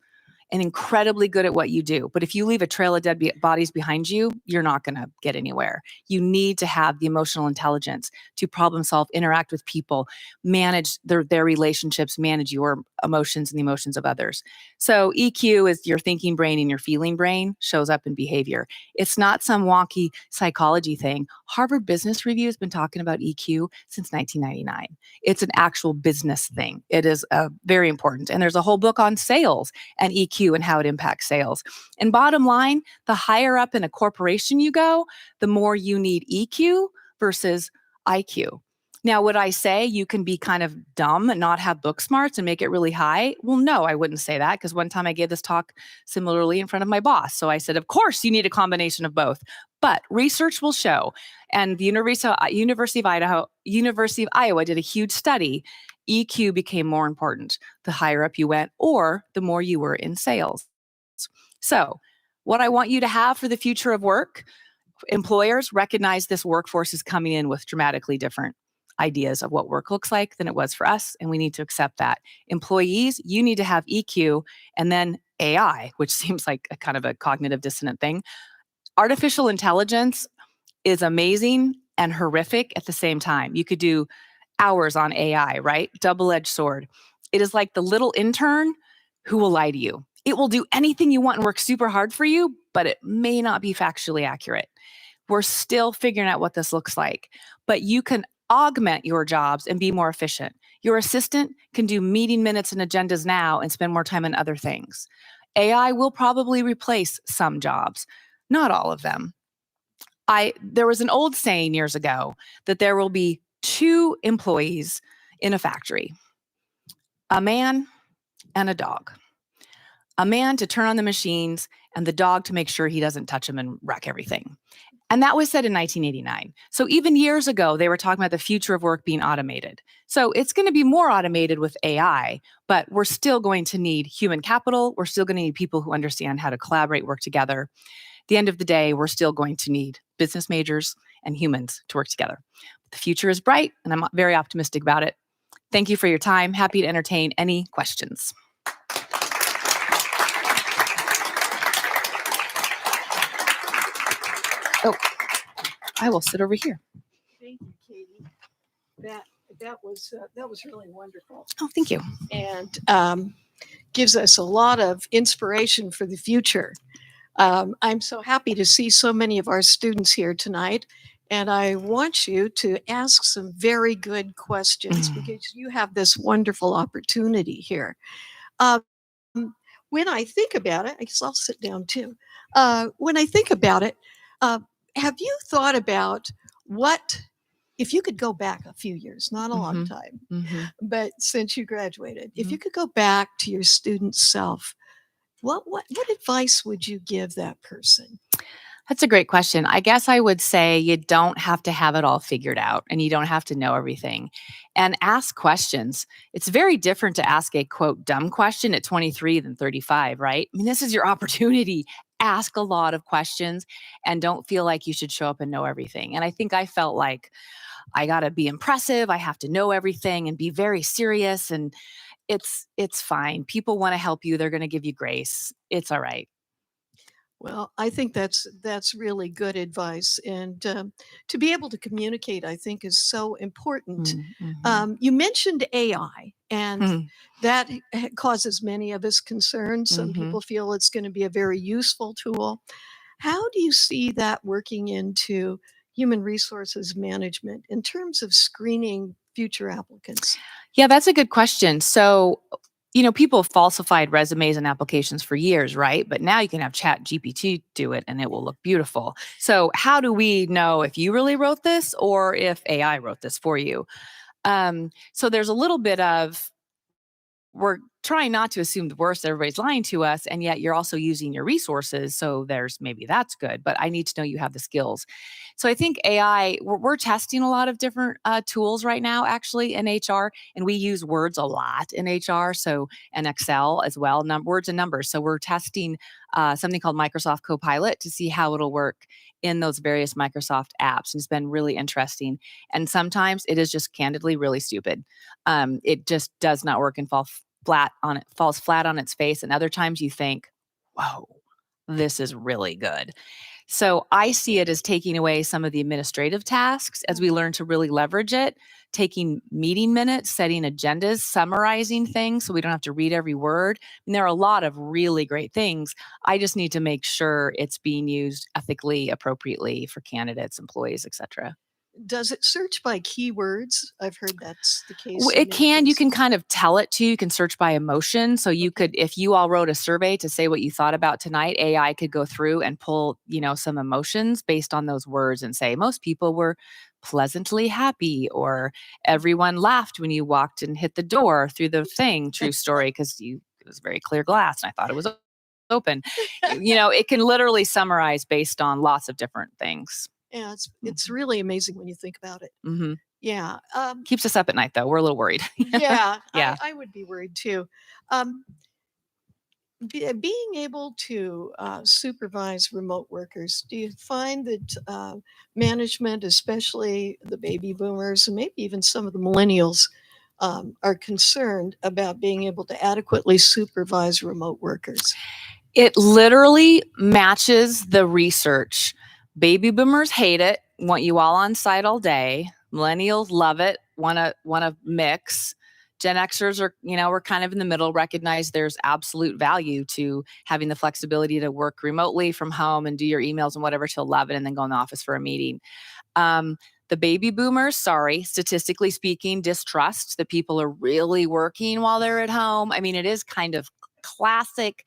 [SPEAKER 3] and incredibly good at what you do. But if you leave a trail of dead bodies behind you, you're not going to get anywhere. You need to have the emotional intelligence to problem solve, interact with people, manage their relationships, manage your emotions and the emotions of others. So EQ is your thinking brain and your feeling brain shows up in behavior. It's not some wonky psychology thing. Harvard Business Review has been talking about EQ since 1999. It's an actual business thing. It is very important. And there's a whole book on sales and EQ and how it impacts sales. And bottom line, the higher up in a corporation you go, the more you need EQ versus IQ. Now, would I say you can be kind of dumb and not have book smarts and make it really high? Well, no, I wouldn't say that, because one time I gave this talk similarly in front of my boss. So I said, of course, you need a combination of both. But research will show, and the University of Iowa did a huge study, EQ became more important the higher up you went or the more you were in sales. So what I want you to have for the future of work, employers recognize this workforce is coming in with dramatically different ideas of what work looks like than it was for us, and we need to accept that. Employees, you need to have EQ, and then AI, which seems like a kind of a cognitive dissonant thing. Artificial intelligence is amazing and horrific at the same time. You could do hours on AI, right? Double-edged sword. It is like the little intern who will lie to you. It will do anything you want and work super hard for you, but it may not be factually accurate. We're still figuring out what this looks like, but you can augment your jobs and be more efficient. Your assistant can do meeting minutes and agendas now and spend more time on other things. AI will probably replace some jobs, not all of them. There was an old saying years ago that there will be two employees in a factory, a man and a dog. A man to turn on the machines and the dog to make sure he doesn't touch them and wreck everything. And that was said in 1989. So even years ago, they were talking about the future of work being automated. So it's going to be more automated with AI, but we're still going to need human capital. We're still going to need people who understand how to collaborate, work together. At the end of the day, we're still going to need business majors and humans to work together. The future is bright, and I'm very optimistic about it. Thank you for your time. Happy to entertain any questions. Oh, I will sit over here.
[SPEAKER 4] Thank you, Katie. That was really wonderful,
[SPEAKER 3] Oh, thank you.
[SPEAKER 4] and gives us a lot of inspiration for the future. I'm so happy to see so many of our students here tonight, and I want you to ask some very good questions because you have this wonderful opportunity here. When I think about it, I guess I'll sit down too. When I think about it, have you thought about what, if you could go back a few years, not a long time, but since you graduated, if you could go back to your student self, what advice would you give that person?
[SPEAKER 3] That's a great question. I guess I would say you don't have to have it all figured out and you don't have to know everything. And ask questions. It's very different to ask a quote dumb question at 23 than 35, right? I mean, this is your opportunity. Ask a lot of questions and don't feel like you should show up and know everything. And I think I felt like I got to be impressive. I have to know everything and be very serious. And it's fine. People want to help you. They're going to give you grace. It's all right.
[SPEAKER 4] Well, I think that's really good advice, and to be able to communicate, I think, is so important. You mentioned AI, and that causes many of us concern. Some people feel it's going to be a very useful tool. How do you see that working into human resources management in terms of screening future applicants?
[SPEAKER 3] Yeah, that's a good question. So, people falsified resumes and applications for years, right? But now you can have Chat GPT do it and it will look beautiful. So how do we know if you really wrote this or if AI wrote this for you? So there's a little bit of, we're trying not to assume the worst, everybody's lying to us, and yet you're also using your resources. So maybe that's good, but I need to know you have the skills. So I think AI, we're testing a lot of different tools right now, actually, in HR, and we use words a lot in HR, and Excel as well, words and numbers. So we're testing something called Microsoft Copilot to see how it'll work in those various Microsoft apps. And it's been really interesting. And sometimes it is just candidly really stupid. It just does not work and falls flat on its face. And other times you think, whoa, this is really good. So I see it as taking away some of the administrative tasks as we learn to really leverage it, taking meeting minutes, setting agendas, summarizing things so we don't have to read every word. And there are a lot of really great things. I just need to make sure it's being used ethically, appropriately for candidates, employees, et cetera.
[SPEAKER 4] Does it search by keywords? I've heard that's the case.
[SPEAKER 3] Well,
[SPEAKER 4] in
[SPEAKER 3] it
[SPEAKER 4] many
[SPEAKER 3] can. You can
[SPEAKER 4] cases.
[SPEAKER 3] kind of tell it to. You can search by emotion. So you could, if you all wrote a survey to say what you thought about tonight, AI could go through and pull, some emotions based on those words and say most people were pleasantly happy, or everyone laughed when you walked and hit the door through the thing. True story, because it was very clear glass, and I thought it was open. It can literally summarize based on lots of different things.
[SPEAKER 4] Yeah, it's really amazing when you think about it.
[SPEAKER 3] Mm-hmm.
[SPEAKER 4] Yeah.
[SPEAKER 3] Keeps us up at night, though. We're a little worried.
[SPEAKER 4] Yeah.
[SPEAKER 3] Yeah.
[SPEAKER 4] I would be worried too. Being able to supervise remote workers, do you find that management, especially the baby boomers and maybe even some of the millennials, are concerned about being able to adequately supervise remote workers?
[SPEAKER 3] It literally matches the research. Baby boomers hate it, want you all on site all day. Millennials love it, want to mix. Gen Xers are, we're kind of in the middle, recognize there's absolute value to having the flexibility to work remotely from home and do your emails and whatever till 11 and then go in the office for a meeting. The baby boomers, statistically speaking, distrust that people are really working while they're at home. I mean, it is kind of classic,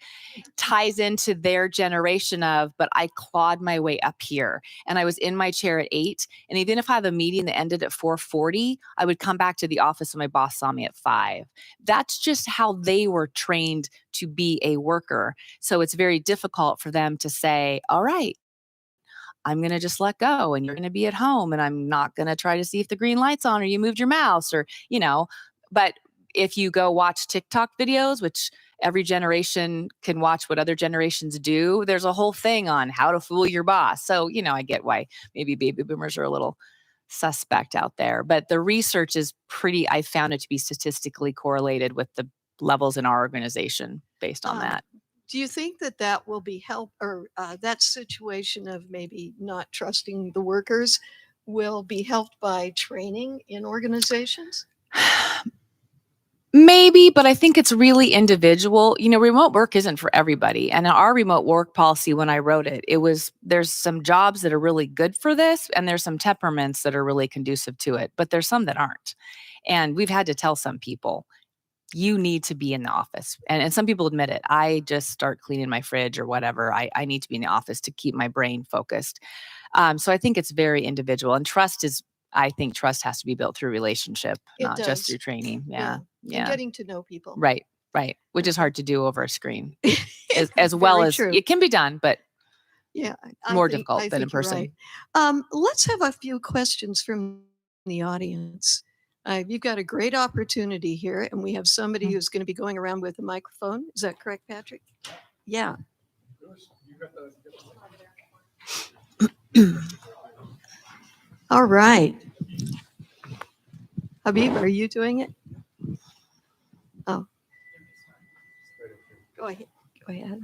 [SPEAKER 3] ties into their generation of, but I clawed my way up here and I was in my chair at 8. And even if I have a meeting that ended at 4:40, I would come back to the office and my boss saw me at 5. That's just how they were trained to be a worker. So it's very difficult for them to say, all right, I'm going to just let go and you're going to be at home and I'm not going to try to see if the green light's on or you moved your mouse or, but if you go watch TikTok videos, which every generation can watch what other generations do, there's a whole thing on how to fool your boss. So, I get why maybe baby boomers are a little suspect out there, but the research is I found it to be statistically correlated with the levels in our organization based on that.
[SPEAKER 4] Do you think that will be or that situation of maybe not trusting the workers will be helped by training in organizations?
[SPEAKER 3] Maybe, but I think it's really individual. Remote work isn't for everybody. And in our remote work policy, when I wrote it, there's some jobs that are really good for this, and there's some temperaments that are really conducive to it, but there's some that aren't. And we've had to tell some people, you need to be in the office. And some people admit it. I just start cleaning my fridge or whatever. I need to be in the office to keep my brain focused. So I think it's very individual. And I think trust has to be built through relationship, not just through training. Yeah.
[SPEAKER 4] And getting to know people.
[SPEAKER 3] Right. Which is hard to do over a screen as well as it can be done, but more difficult than in person.
[SPEAKER 4] Right. Let's have a few questions from the audience. You've got a great opportunity here, and we have somebody who's going to be going around with a microphone. Is that correct, Patrick? Yeah. All right. Habib, are you doing it? Oh. Go ahead.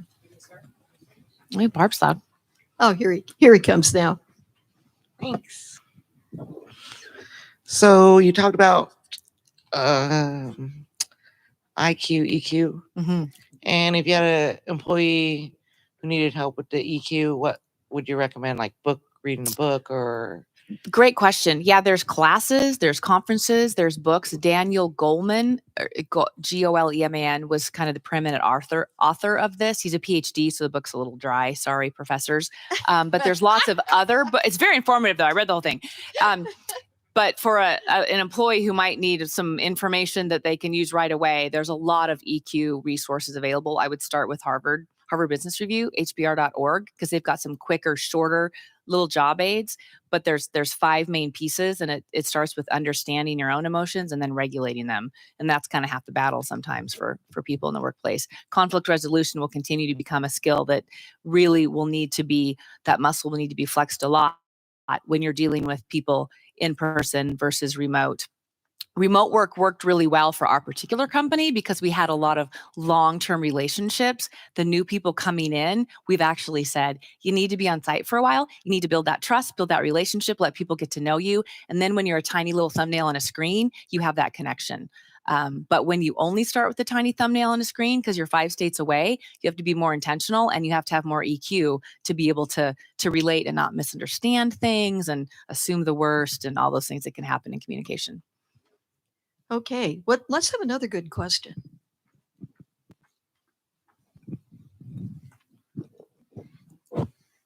[SPEAKER 3] Hey, Barb's loud.
[SPEAKER 4] Oh, here he comes now.
[SPEAKER 5] Thanks. So you talked about IQ, EQ, and if you had an employee who needed help with the EQ, what would you recommend? Like reading a book or?
[SPEAKER 3] Great question. Yeah, there's classes, there's conferences, there's books. Daniel Goleman, Goleman, was kind of the preeminent author of this. He's a PhD, so the book's a little dry. Sorry, professors. But there's lots of other, but it's very informative though. I read the whole thing. But for an employee who might need some information that they can use right away, there's a lot of EQ resources available. I would start with Harvard Business Review, hbr.org, because they've got some quicker, shorter little job aids. But there's 5 main pieces, and it starts with understanding your own emotions and then regulating them. And that's kind of half the battle sometimes for people in the workplace. Conflict resolution will continue to become a skill that really that muscle will need to be flexed a lot when you're dealing with people in person versus remote. remote work worked really well for our particular company because we had a lot of long-term relationships. The new people coming in, we've actually said, you need to be on site for a while. You need to build that trust, build that relationship, let people get to know you. And then when you're a tiny little thumbnail on a screen, you have that connection. But when you only start with a tiny thumbnail on a screen because you're 5 states away, you have to be more intentional and you have to have more EQ to be able to relate and not misunderstand things and assume the worst and all those things that can happen in communication.
[SPEAKER 4] Okay, let's have another good question.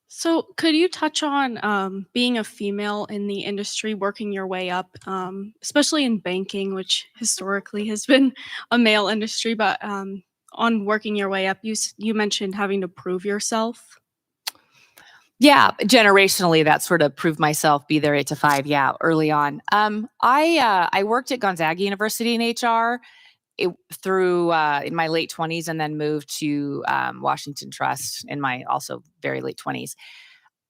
[SPEAKER 6] So, could you touch on being a female in the industry, working your way up, especially in banking, which historically has been a male industry, but on working your way up, you mentioned having to prove yourself.
[SPEAKER 3] Yeah, generationally, that sort of proved myself, be there 8 to 5. Yeah, early on. I worked at Gonzaga University in HR through in my late 20s, and then moved to Washington Trust in my also very late 20s.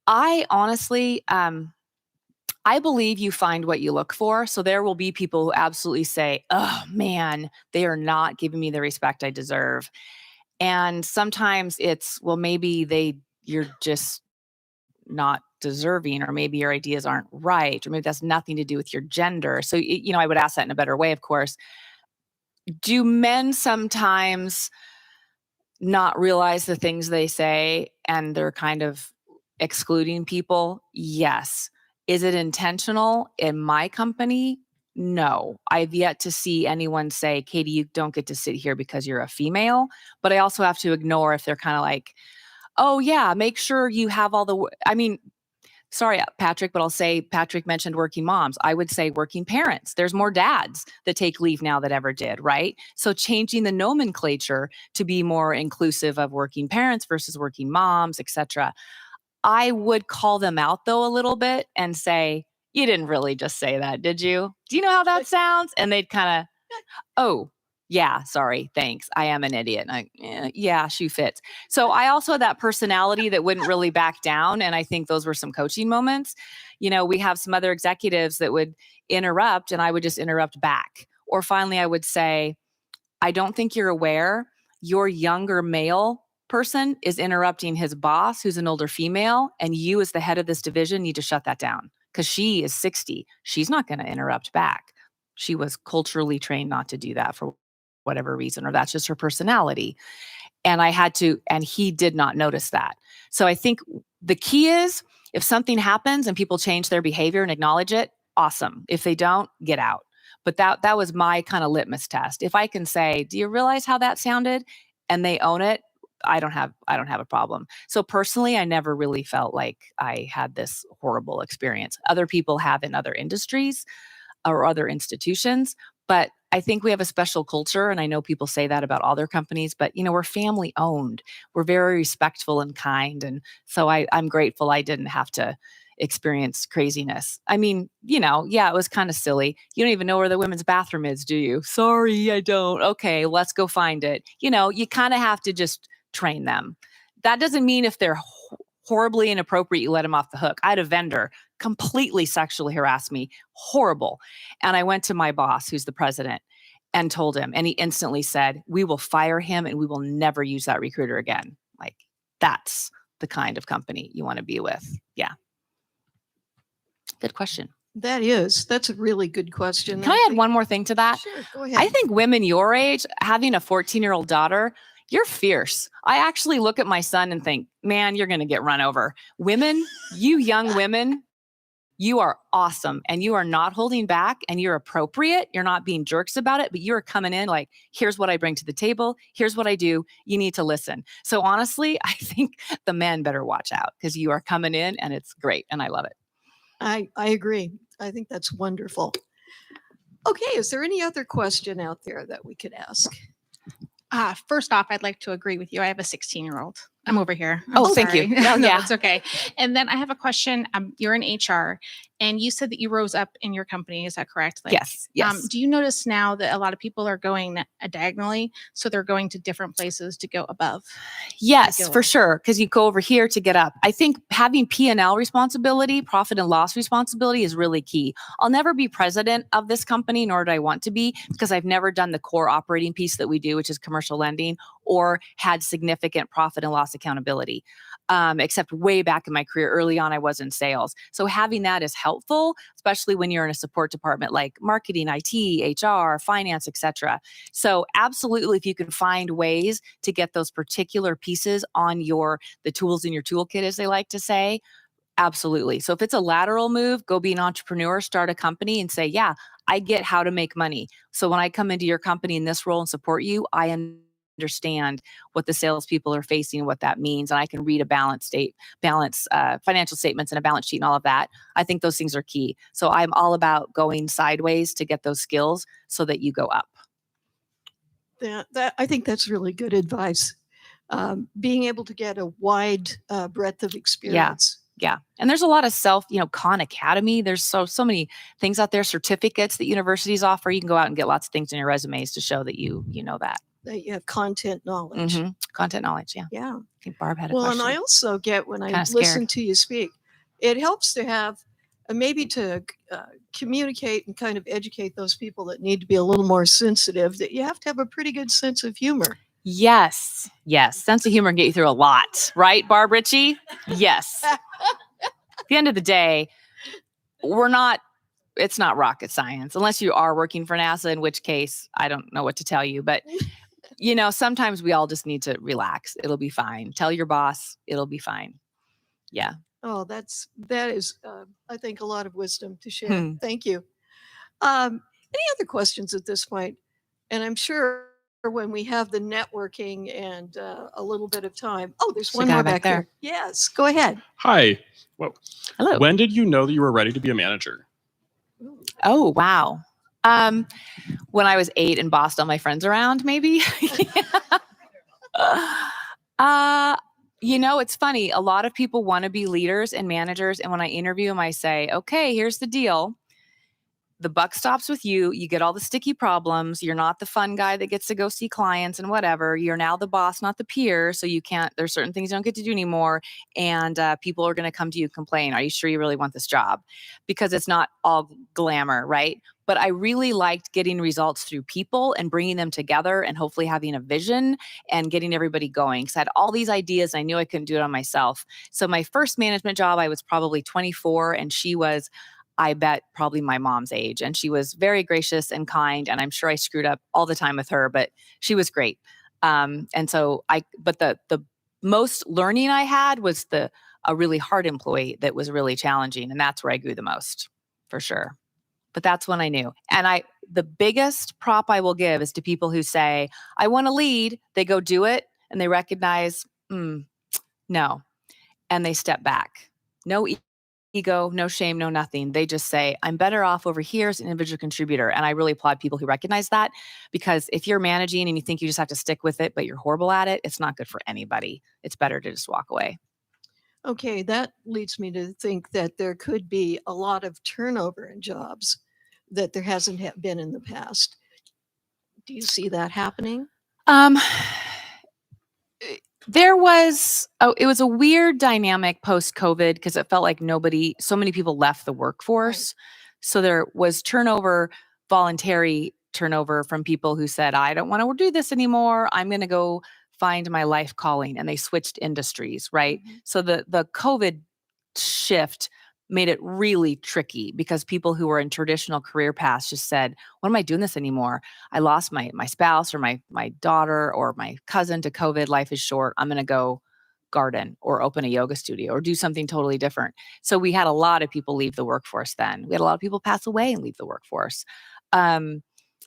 [SPEAKER 3] I honestly, I believe you find what you look for. So there will be people who absolutely say, "Oh man, they are not giving me the respect I deserve," and sometimes it's, well, maybe you're just not deserving, or maybe your ideas aren't right, or maybe that's nothing to do with your gender. So, I would ask that in a better way, of course. Do men sometimes not realize the things they say and they're kind of excluding people? Yes. Is it intentional in my company? No. I've yet to see anyone say, Katy, you don't get to sit here because you're a female. But I also have to ignore if they're kind of like, oh yeah, make sure you have all the, sorry, Patrick, but I'll say Patrick mentioned working moms. I would say working parents. There's more dads that take leave now that ever did, right? So changing the nomenclature to be more inclusive of working parents versus working moms, etc. I would call them out though a little bit and say, you didn't really just say that, did you? Do you know how that sounds? And they'd kind of, oh, yeah, sorry, thanks. I am an idiot. And yeah, shoe fits. So I also had that personality that wouldn't really back down. And I think those were some coaching moments. We have some other executives that would interrupt and I would just interrupt back. Or finally, I would say, I don't think you're aware your younger male person is interrupting his boss, who's an older female. And you as the head of this division need to shut that down because she is 60. She's not going to interrupt back. She was culturally trained not to do that for whatever reason, or that's just her personality. And and he did not notice that. So I think the key is if something happens and people change their behavior and acknowledge it, awesome. If they don't, get out. But that was my kind of litmus test. If I can say, do you realize how that sounded? And they own it, I don't have a problem. So personally, I never really felt like I had this horrible experience. Other people have in other industries or other institutions, but I think we have a special culture, and I know people say that about all their companies, but we're family owned. We're very respectful and kind, and so I'm grateful I didn't have to experience craziness. Yeah, it was kind of silly. You don't even know where the women's bathroom is, do you? Sorry, I don't. Okay, let's go find it. You kind of have to just train them. That doesn't mean if they're horribly inappropriate, you let them off the hook. I had a vendor completely sexually harass me, horrible. And I went to my boss, who's the president, and told him, and he instantly said, we will fire him and we will never use that recruiter again. Like, that's the kind of company you want to be with. Yeah. Good question.
[SPEAKER 4] That's a really good question.
[SPEAKER 3] Can I add one more thing to that?
[SPEAKER 4] Sure, go ahead.
[SPEAKER 3] I think women your age, having a 14-year-old daughter, you're fierce. I actually look at my son and think, man, you're going to get run over. Women, you young women, you are awesome. And you are not holding back and you're appropriate. You're not being jerks about it, but you're coming in like, here's what I bring to the table. Here's what I do. You need to listen. So honestly, I think the men better watch out because you are coming in and it's great. And I love it.
[SPEAKER 4] I agree. I think that's wonderful. Okay, is there any other question out there that we could ask?
[SPEAKER 7] First off, I'd like to agree with you. I have a 16-year-old. I'm over here.
[SPEAKER 3] Oh, thank you.
[SPEAKER 7] No,
[SPEAKER 3] Yeah.
[SPEAKER 7] it's okay. And then I have a question. You're in HR, And you said that you rose up in your company. Is that correct?
[SPEAKER 3] Yes. Yes.
[SPEAKER 7] Do you notice now that a lot of people are going diagonally? So they're going to different places to go above?
[SPEAKER 3] Yes,
[SPEAKER 7] go
[SPEAKER 3] for
[SPEAKER 7] up.
[SPEAKER 3] sure. Because you go over here to get up. I think having P&L responsibility, profit and loss responsibility is really key. I'll never be president of this company, nor do I want to be, because I've never done the core operating piece that we do, which is commercial lending, or had significant profit and loss accountability. Except way back in my career, early on, I was in sales. So having that is helpful, especially when you're in a support department like marketing, IT, HR, finance, etc. So absolutely, if you can find ways to get those particular pieces on the tools in your toolkit, as they like to say, absolutely. So if it's a lateral move, go be an entrepreneur, start a company and say, yeah, I get how to make money. So when I come into your company in this role and support you, I understand what the salespeople are facing and what that means. And I can read a financial statements and a balance sheet and all of that. I think those things are key. So I'm all about going sideways to get those skills so that you go up.
[SPEAKER 4] I think that's really good advice. Being able to get a wide breadth of experience.
[SPEAKER 3] Yeah. And there's a lot of Khan Academy. There's so many things out there, certificates that universities offer. You can go out and get lots of things in your resumes to show that you know that.
[SPEAKER 4] That you have content knowledge.
[SPEAKER 3] Mm-hmm. Content knowledge. Yeah.
[SPEAKER 4] Yeah.
[SPEAKER 3] I think Barb had a
[SPEAKER 4] Well,
[SPEAKER 3] question.
[SPEAKER 4] and I also get when I
[SPEAKER 3] Kinda
[SPEAKER 4] listen
[SPEAKER 3] scared.
[SPEAKER 4] to you speak, it helps to have maybe to communicate and kind of educate those people that need to be a little more sensitive, that you have to have a pretty good sense of humor.
[SPEAKER 3] Yes. Sense of humor can get you through a lot, right, Barb Ritchie? Yes. At the end of the day, it's not rocket science, unless you are working for NASA, in which case I don't know what to tell you. But, sometimes we all just need to relax. It'll be fine. Tell your boss, it'll be fine. Yeah.
[SPEAKER 4] Oh, that is, I think, a lot of wisdom to share. Thank you. Any other questions at this point? And I'm sure when we have the networking and a little bit of time. Oh, there's one
[SPEAKER 3] guy
[SPEAKER 4] more
[SPEAKER 3] back
[SPEAKER 4] back there. Yes, go ahead.
[SPEAKER 8] Hi. Whoa.
[SPEAKER 3] Hello.
[SPEAKER 8] When did you know that you were ready to be a manager?
[SPEAKER 3] Oh, wow. When I was 8 and bossed all my friends around, maybe. It's funny. A lot of people want to be leaders and managers. And when I interview them, I say, okay, here's the deal. The buck stops with you. You get all the sticky problems. You're not the fun guy that gets to go see clients and whatever. You're now the boss, not the peer. So there's certain things you don't get to do anymore. And people are going to come to you and complain. Are you sure you really want this job? Because it's not all glamour, right? But I really liked getting results through people and bringing them together and hopefully having a vision and getting everybody going. Because I had all these ideas and I knew I couldn't do it on myself. So my first management job, I was probably 24 and she was, I bet, probably my mom's age. And she was very gracious and kind. And I'm sure I screwed up all the time with her, but she was great. But the most learning I had was a really hard employee that was really challenging. And that's where I grew the most, for sure. But that's when I knew. And the biggest prop I will give is to people who say, I want to lead. They go do it and they recognize, no. And they step back. No ego, no shame, no nothing. They just say, I'm better off over here as an individual contributor. And I really applaud people who recognize that, because if you're managing and you think you just have to stick with it, but you're horrible at it, it's not good for anybody. It's better to just walk away.
[SPEAKER 4] Okay, that leads me to think that there could be a lot of turnover in jobs that there hasn't been in the past. Do you see that happening?
[SPEAKER 3] It was a weird dynamic post-COVID because it felt like so many people left the workforce. Right. So there was voluntary turnover from people who said, I don't want to do this anymore. I'm going to go find my life calling. And they switched industries, right? Mm-hmm. So the COVID shift made it really tricky because people who were in traditional career paths just said, what am I doing this anymore? I lost my spouse or my daughter or my cousin to COVID. Life is short. I'm going to go garden or open a yoga studio or do something totally different. So we had a lot of people leave the workforce then. We had a lot of people pass away and leave the workforce.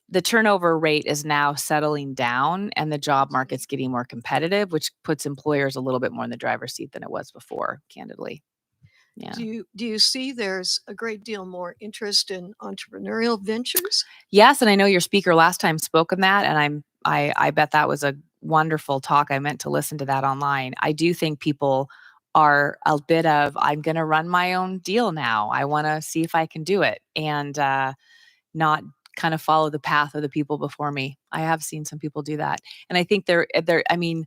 [SPEAKER 3] The turnover rate is now settling down and the job market's getting more competitive, which puts employers a little bit more in the driver's seat than it was before, candidly. Yeah.
[SPEAKER 4] Do you see there's a great deal more interest in entrepreneurial ventures?
[SPEAKER 3] Yes, and I know your speaker last time spoke on that, and I bet that was a wonderful talk. I meant to listen to that online. I do think people are a bit of, I'm going to run my own deal now. I want to see if I can do it, and not kind of follow the path of the people before me. I have seen some people do that. And I think I mean,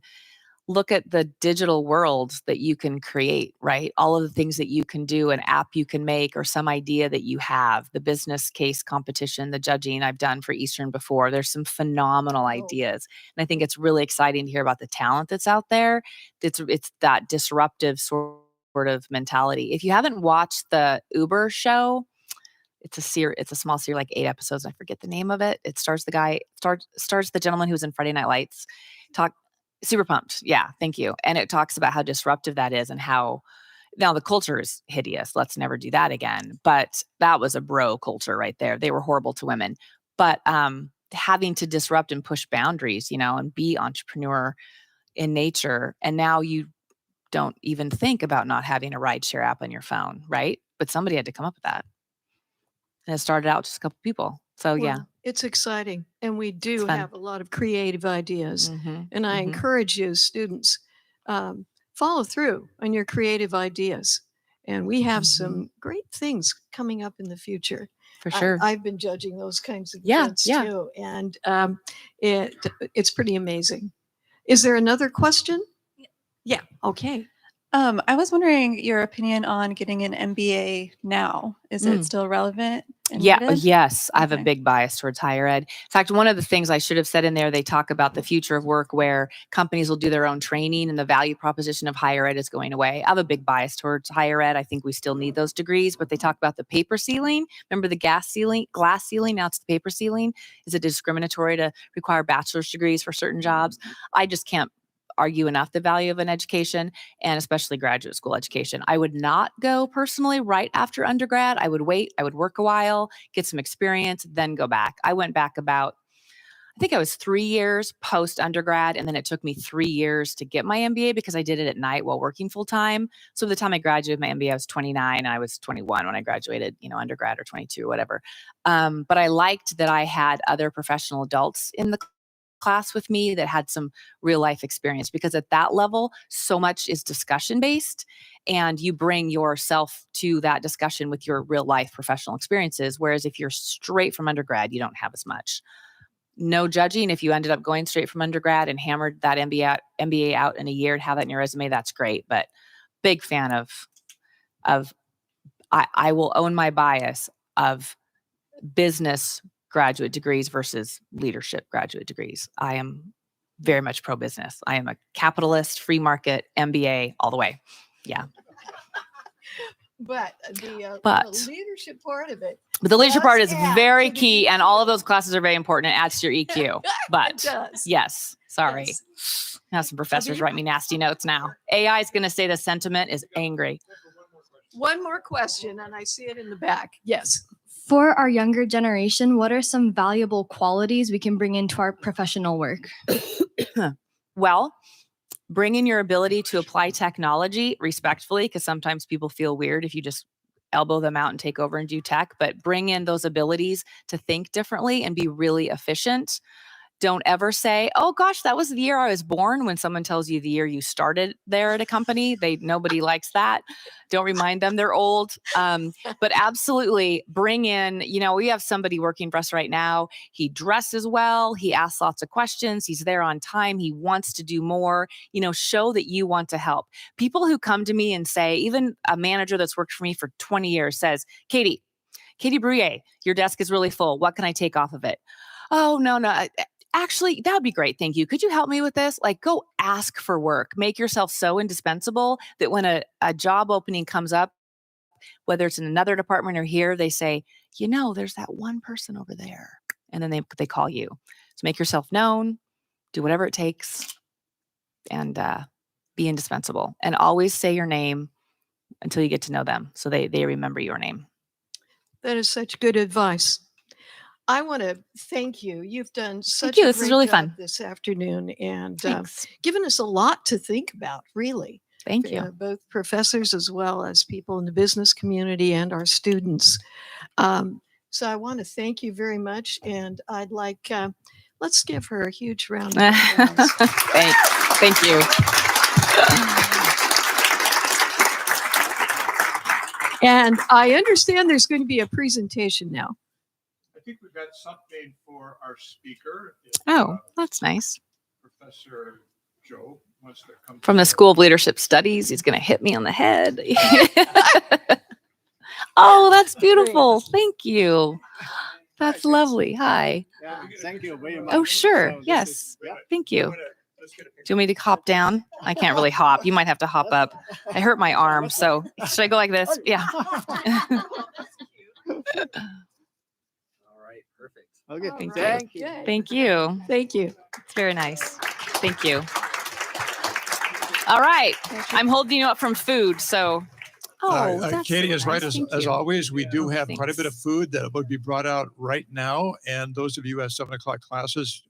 [SPEAKER 3] look at the digital world that you can create, right? All of the things that you can do, an app you can make, or some idea that you have, the business case competition, the judging I've done for Eastern before. There's some phenomenal ideas. And I think it's really exciting to hear about the talent that's out there. It's that disruptive sort of mentality. If you haven't watched the Uber show, it's a small series, like 8 episodes. I forget the name of it. It stars the gentleman who was in Friday Night Lights. Super Pumped. Yeah, thank you. And it talks about how disruptive that is, and how now the culture is hideous. Let's never do that again. But that was a bro culture right there. They were horrible to women. But having to disrupt and push boundaries, and be entrepreneur in nature. And now you don't even think about not having a rideshare app on your phone, right? But somebody had to come up with that. And it started out just a couple people. So yeah.
[SPEAKER 4] It's exciting. And we do
[SPEAKER 3] fun.
[SPEAKER 4] have a lot of creative ideas.
[SPEAKER 3] Mhm,
[SPEAKER 4] And I
[SPEAKER 3] mhm.
[SPEAKER 4] encourage you, students, follow through on your creative ideas. And we have some great things coming up in the future.
[SPEAKER 3] For sure.
[SPEAKER 4] I've been judging those kinds of
[SPEAKER 3] Yeah,
[SPEAKER 4] events
[SPEAKER 3] yeah.
[SPEAKER 4] too. And it's pretty amazing. Is there another question? Yeah. Okay.
[SPEAKER 9] I was wondering your opinion on getting an MBA now. Is it still relevant? And needed?
[SPEAKER 3] Yes. I have a
[SPEAKER 9] Okay.
[SPEAKER 3] big bias towards higher ed. In fact, one of the things I should have said in there, they talk about the future of work where companies will do their own training and the value proposition of higher ed is going away. I have a big bias towards higher ed. I think we still need those degrees, but they talk about the paper ceiling. Remember the glass ceiling? Now it's the paper ceiling. Is it discriminatory to require bachelor's degrees for certain jobs? I just can't argue enough the value of an education, and especially graduate school education. I would not go personally right after undergrad. I would wait. I would work a while, get some experience, then go back. I went back I think I was 3 years post undergrad, and then it took me 3 years to get my MBA because I did it at night while working full time. So by the time I graduated my MBA, I was 29, and I was 21 when I graduated, undergrad, or 22 or whatever. But I liked that I had other professional adults in the class with me that had some real life experience, because at that level, so much is discussion based, and you bring yourself to that discussion with your real life professional experiences. Whereas if you're straight from undergrad, you don't have as much. No judging. If you ended up going straight from undergrad and hammered that MBA out in a year and have that in your resume, that's great. But big fan of I will own my bias of business graduate degrees versus leadership graduate degrees. I am very much pro-business. I am a capitalist, free market, MBA all the way. Yeah.
[SPEAKER 4] But the leadership part of it.
[SPEAKER 3] But the leadership part is
[SPEAKER 4] add
[SPEAKER 3] very
[SPEAKER 4] to the
[SPEAKER 3] key, and all of
[SPEAKER 4] EQ.
[SPEAKER 3] those classes are very important. It adds to your EQ. But
[SPEAKER 4] It does.
[SPEAKER 3] yes, sorry.
[SPEAKER 4] Yes.
[SPEAKER 3] Now some professors write me nasty notes now. AI is going to say the sentiment is angry.
[SPEAKER 4] One more question, and I see it in the back. Yes.
[SPEAKER 10] For our younger generation, what are some valuable qualities we can bring into our professional work?
[SPEAKER 3] Well, bring in your ability to apply technology respectfully, because sometimes people feel weird if you just elbow them out and take over and do tech, but bring in those abilities to think differently and be really efficient. Don't ever say, oh gosh, that was the year I was born, when someone tells you the year you started there at a company. Nobody likes that. Don't remind them they're old. But absolutely bring in, we have somebody working for us right now. He dresses well. He asks lots of questions. He's there on time. He wants to do more. Show that you want to help. People who come to me and say, even a manager that's worked for me for 20 years says, Katy Bruya, your desk is really full. What can I take off of it? Oh, no. Actually, that would be great. Thank you. Could you help me with this? Go ask for work. Make yourself so indispensable that when a job opening comes up, whether it's in another department or here, they say, there's that one person over there. And then they call you. So make yourself known, do whatever it takes, and be indispensable. And always say your name until you get to know them, so they remember your name.
[SPEAKER 4] That is such good advice. I want to thank you. You've done such
[SPEAKER 3] you.
[SPEAKER 4] a
[SPEAKER 3] This is
[SPEAKER 4] great
[SPEAKER 3] really
[SPEAKER 4] job
[SPEAKER 3] fun.
[SPEAKER 4] this afternoon, and
[SPEAKER 3] Thanks.
[SPEAKER 4] given us a lot to think about, really.
[SPEAKER 3] Thank you.
[SPEAKER 4] Both professors as well as people in the business community and our students. So I want to thank you very much, and I'd like, let's give her a huge round of applause.
[SPEAKER 3] Thank you.
[SPEAKER 4] And I understand there's going to be a presentation now.
[SPEAKER 1] I think we've got something for our speaker.
[SPEAKER 3] Oh, that's nice.
[SPEAKER 1] Professor Joe wants to come
[SPEAKER 3] From the School of Leadership Studies. He's going to hit me on the head. Oh, that's beautiful. Thank you. That's lovely. Hi.
[SPEAKER 11] Yeah, thank you very much.
[SPEAKER 3] Oh, sure.
[SPEAKER 11] So this
[SPEAKER 3] Yes.
[SPEAKER 11] is- yeah.
[SPEAKER 3] Thank you. Do you want me to hop down? I can't really hop. You might have to hop up. I hurt my arm. So should I go like this? Yeah.
[SPEAKER 11] All right, perfect. Okay,
[SPEAKER 3] Thank you.
[SPEAKER 11] thank you.
[SPEAKER 3] Thank you.
[SPEAKER 4] Thank you.
[SPEAKER 3] It's very nice. Thank you. All right. I'm holding you up from food. So, that's
[SPEAKER 1] Katie
[SPEAKER 3] so
[SPEAKER 1] is right.
[SPEAKER 3] nice.
[SPEAKER 1] As
[SPEAKER 3] Thank you.
[SPEAKER 1] always, we do
[SPEAKER 3] Oh,
[SPEAKER 1] have quite a bit of
[SPEAKER 3] thanks.
[SPEAKER 1] food that will be brought out right now. And those of you who have 7 o'clock classes,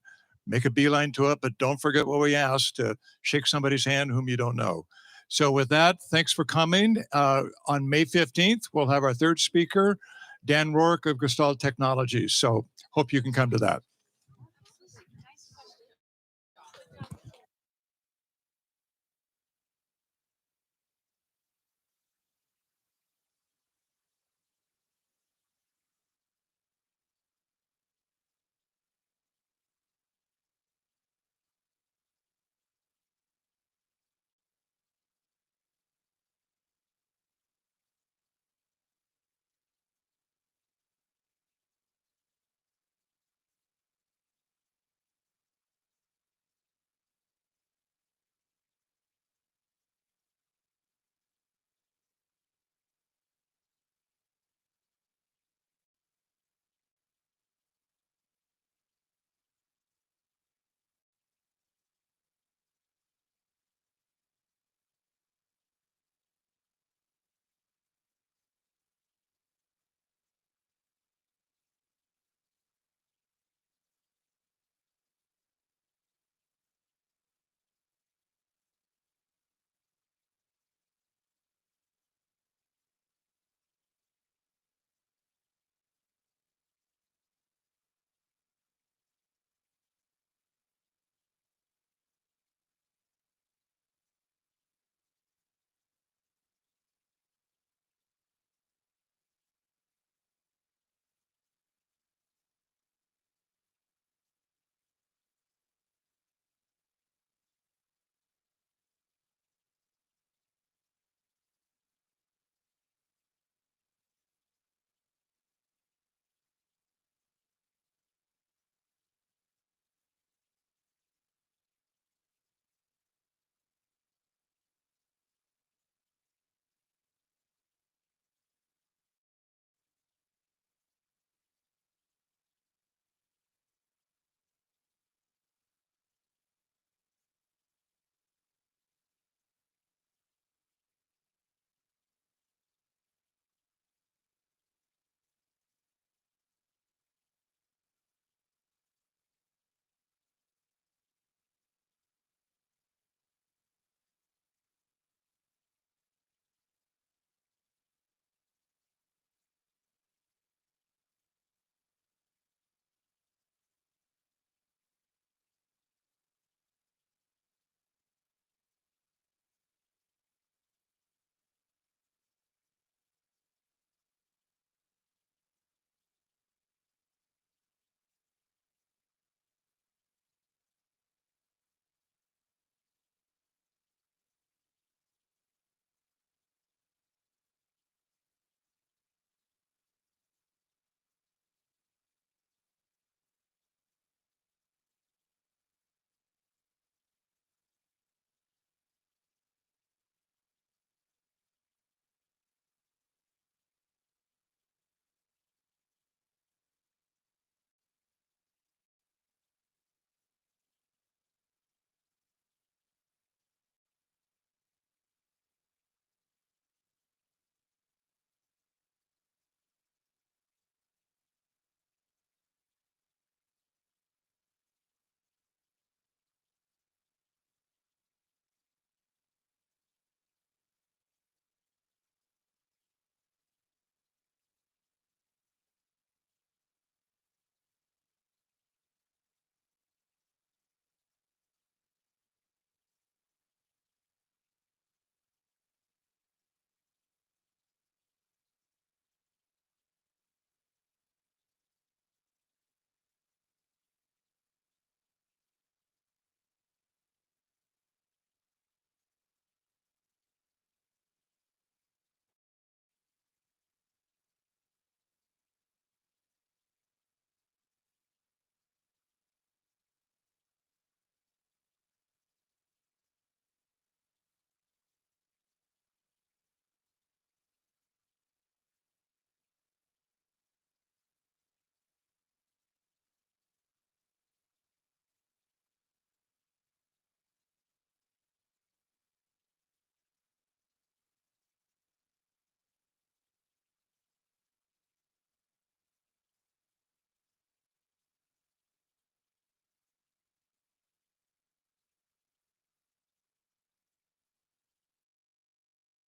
[SPEAKER 1] make a beeline to it, but don't forget what we asked, to shake somebody's hand whom you don't know. So with that, thanks for coming. On May 15th, we'll have our third speaker, Dan Rourke of Gestalt Technologies. So hope you can come to that.